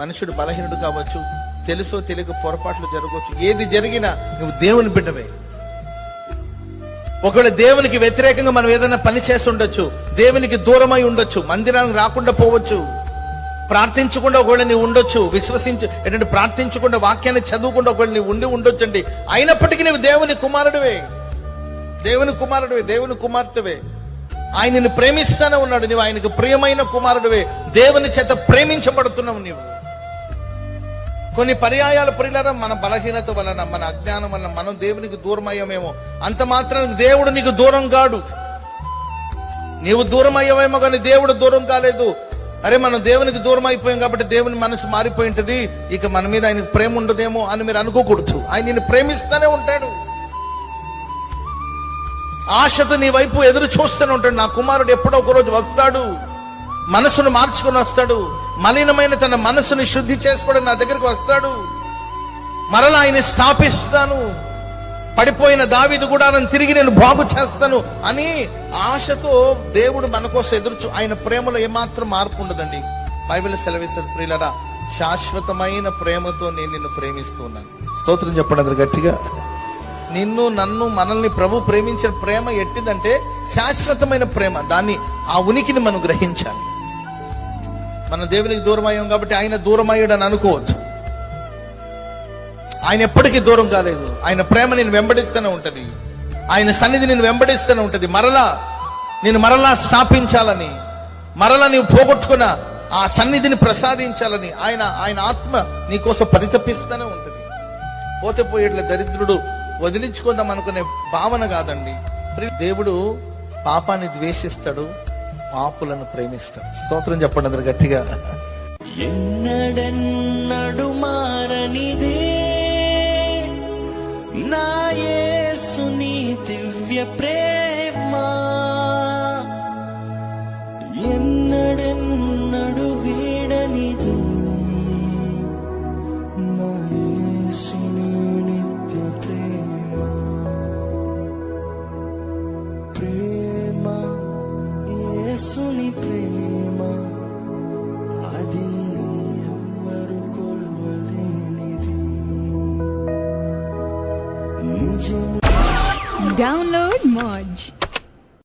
మనుషుడు బలహీనుడు కావచ్చు, తెలుసో తెలియక పొరపాట్లు జరగవచ్చు. ఏది జరిగినా నువ్వు దేవుని బిడ్డవే. ఒకవేళ దేవునికి వ్యతిరేకంగా మనం ఏదైనా పని చేసి ఉండొచ్చు, దేవునికి దూరమై ఉండొచ్చు, మందిరానికి రాకుండా పోవచ్చు, ప్రార్థించకుండా ఒకవేళ నీవు ఉండొచ్చు, ఏంటంటే ప్రార్థించకుండా వాక్యాన్ని చదువుకుండా ఒకవేళ నీవు ఉండొచ్చు అండి. అయినప్పటికీ నువ్వు దేవుని కుమారుడివే, దేవుని కుమారుడివే, దేవుని కుమార్తెవే. ఆయన నిన్ను ప్రేమిస్తానే ఉన్నాడు. నువ్వు ఆయనకు ప్రియమైన కుమారుడివే, దేవుని చేత ప్రేమించబడుతున్నావు. నీవు కొన్ని పర్యాయాల ప్రియులారా మన బలహీనత వలన, మన అజ్ఞానం వలన మనం దేవునికి దూరం అయ్యామేమో. అంత మాత్రానికి దేవుడు నీకు దూరం కాడు. నీవు దూరం అయ్యావేమో కానీ దేవుడు దూరం కాలేదు. అరే మనం దేవునికి దూరం అయిపోయాం కాబట్టి దేవుని మనసు మారిపోయి ఉంటుంది, ఇక మన మీద ఆయనకు ప్రేమ ఉండదేమో అని మీరు అనుకోకూడదు. ఆయన నిన్ను ప్రేమిస్తూనే ఉంటాడు. ఆశతో నీ వైపు ఎదురు చూస్తూనే ఉంటాడు. నా కుమారుడు ఎప్పుడో ఒకరోజు వస్తాడు, మనసును మార్చుకుని వస్తాడు, మలినమైన తన మనసుని శుద్ధి చేసుకోవడం నా దగ్గరికి వస్తాడు, మరలా ఆయన స్థాపిస్తాను, పడిపోయిన దావీదు గుడారం తిరిగి నేను బాగు చేస్తాను అని ఆశతో దేవుడు మన కోసం ఆయన ప్రేమలో ఏమాత్రం మార్పు ఉండదండి. బైబిల్ సెలవిస్తుంది ప్రియులారా, శాశ్వతమైన ప్రేమతో నేను నిన్ను ప్రేమిస్తూ ఉన్నాను. స్తోత్రం చెప్పండి అందరు గట్టిగా. నిన్ను నన్ను మనల్ని ప్రభు ప్రేమించిన ప్రేమ ఎట్టిదంటే శాశ్వతమైన ప్రేమ. దాన్ని ఆ ఉనికిని మనం గ్రహించాలి. మనం దేవునికి దూరం అయ్యాం కాబట్టి ఆయన దూరం అయ్యాడని అనుకోవచ్చు. ఆయన ఎప్పటికీ దూరం కాలేదు. ఆయన ప్రేమ నేను వెంబడిస్తూనే ఉంటది, ఆయన సన్నిధి నేను వెంబడిస్తూనే ఉంటది. నేను మరలా స్థాపించాలని, మరలా నీవు పోగొట్టుకున్న ఆ సన్నిధిని ప్రసాదించాలని ఆయన ఆత్మ నీకోసం పరితపిస్తూనే ఉంటది. పోతే పోయేట్ల దరిద్రుడు వదిలించుకుందాం అనుకునే భావన కాదండి. దేవుడు పాపాన్ని ద్వేషిస్తాడు, పాపులను ప్రేమిస్తాడు. స్తోత్రం చెప్పండి అందరు గట్టిగా. ఎన్నడెన్నడు మారనిదే నా యేసుని దివ్య ప్రేమ, ఎన్నడెన్నడు వీడనిదే నా యేసుని నిత్య ప్రేమ. ప్రేమ యేసుని ప్రేమ, అది ఎవ్వరు కొలవలేనిది. Download